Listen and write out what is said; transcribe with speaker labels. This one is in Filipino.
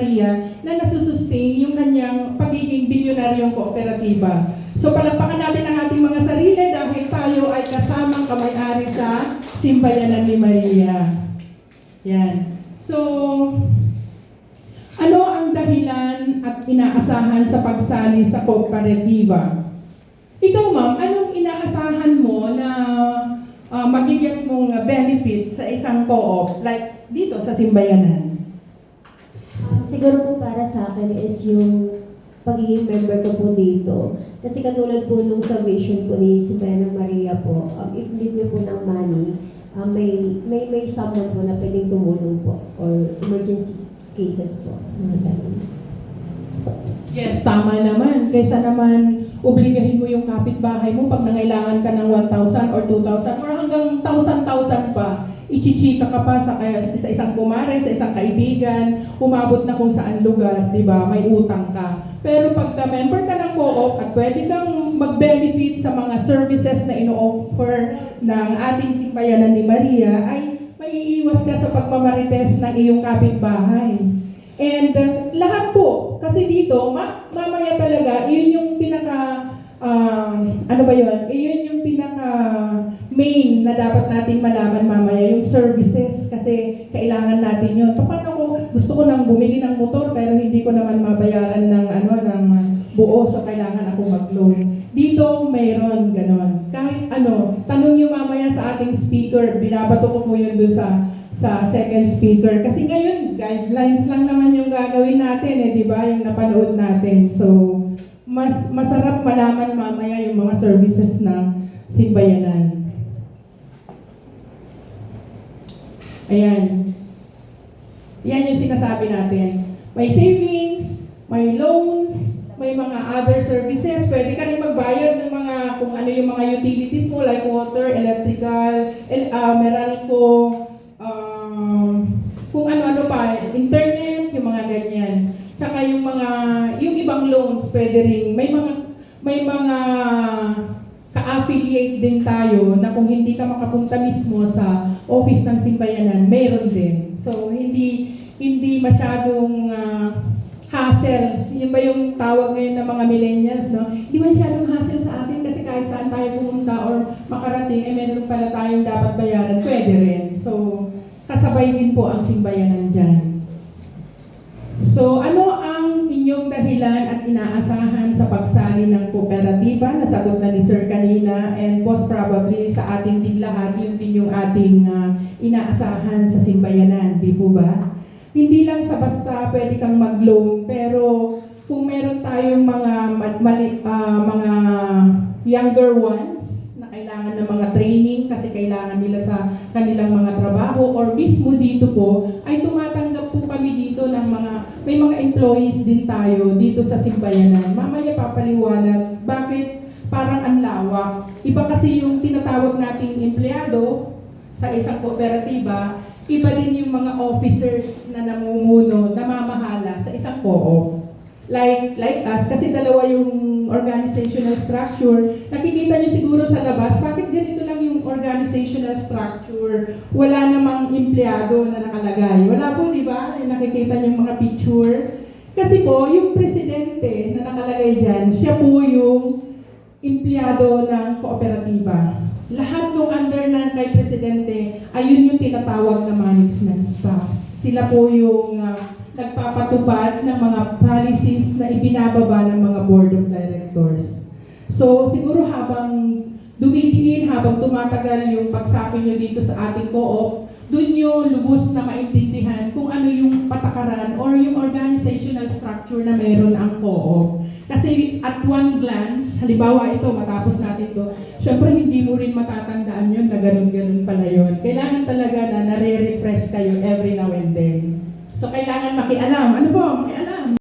Speaker 1: Maria na nasusustain yung kanyang pagiging bilyonaryong kooperatiba. So palakpakan natin ang ating mga sarili dahil tayo ay kasamang kamay-ari sa Simbayanan ni Maria. Yan. So, ano ang dahilan at inaasahan sa pagsali sa kooperatiba? Ikaw ma'am, anong inaasahan mo na magiging mong benefit sa isang co-op like dito sa Simbayanan?
Speaker 2: Siguro po para sa akin is yung pagiging member ko po dito. Kasi katulad po nung sa vision po ni Simbayanan Maria po, if need nyo po ng money, may someone po na pwedeng tumulong po or emergency cases po.
Speaker 1: Yes, tama naman. Kaysa naman obligahin mo yung kapitbahay mo pag nangailangan ka ng 1,000 or 2,000 or hanggang 1,000 pa, ichichika ka pa sa isang kumare, sa isang kaibigan, umabot na kung saan lugar, di ba? May utang ka. Pero pagka member ka ng co-op at pwede kang mag-benefit sa mga services na ino-offer ng ating Simbayanan ni Maria, ay maiiwas ka sa pagmamarites ng iyong kapitbahay. And lahat po, kasi dito, mamaya talaga, yun yung pinaka, yun yung pinaka main na dapat nating malaman mamaya, yung services, kasi kailangan natin yun. Paano ko, gusto ko nang bumili ng motor, pero hindi ko naman mabayaran ng buo, so kailangan ako mag-loan. Dito, mayroon ganon. Kahit tanong nyo mamaya sa ating speaker, binabato ko po yun dun sa second speaker. Kasi ngayon, guidelines lang naman yung gagawin natin, di ba? Yung napanood natin. So, masarap malaman mamaya yung mga services ng Simbayanan. Ayan. Yan yung sinasabi natin. May savings, may loans, may mga other services. Pwede ka rin magbayad ng mga, kung ano yung mga utilities mo, like water, electrical, Meralco, kung ano-ano pa, internet, yung mga ganyan. Tsaka yung ibang loans, pwede rin. May mga ka-affiliate din tayo na kung hindi ka makapunta mismo sa office ng Simbayanan, mayroon din. So, hindi masyadong hassle. Yun ba yung tawag ngayon ng mga millennials, no? Hindi masyadong hassle sa atin kasi kahit saan tayo pumunta or makarating, meron pala tayong dapat bayaran, pwede rin. So, kasabay din po ang Simbayanan dyan. So, ano ang inyong dahilan at inaasahan sa pagsali ng kooperatiba? Nasagot na ni Sir kanina, and most probably sa ating tiglahat, yun din yung ating inaasahan sa Simbayanan, di po ba? Hindi lang sa basta pwede kang mag-loan, pero kung meron tayong mga younger ones na kailangan ng mga training kasi kailangan nila sa kanilang mga trabaho or mismo dito po, ay tumatanggap po kami dito ng may mga employees din tayo dito sa Simbayanan. Mamaya papaliwanag bakit parang ang lawak. Iba kasi yung tinatawag nating empleyado sa isang kooperatiba, iba din yung mga officers na namumuno, namamahala sa isang co-op. Like us, kasi dalawa yung organizational structure. Nakikita nyo siguro sa labas, bakit ganito lang yung organizational structure? Wala namang empleyado na nakalagay. Wala po, di ba? Nakikita nyo yung mga picture. Kasi po, yung presidente na nakalagay dyan, siya po yung empleyado ng kooperatiba. Lahat ng under na kay presidente, ayun yung tinatawag na management staff. Sila po yung nagpapatupad ng mga policies na ibinababa ng mga board of directors. So siguro habang dumidiin, habang tumatagal yung pagsapin nyo dito sa ating co-op, doon nyo lubos na maintindihan kung ano yung patakaran or yung organizational structure na mayroon ang co-op. Kasi at one glance, halimbawa ito, matapos natin ito, syempre hindi mo rin matatandaan yun na ganun-ganun pala yun. Kailangan talaga na nare-refresh kayo every now and then. So kailangan makialam. Ano po? Makialam.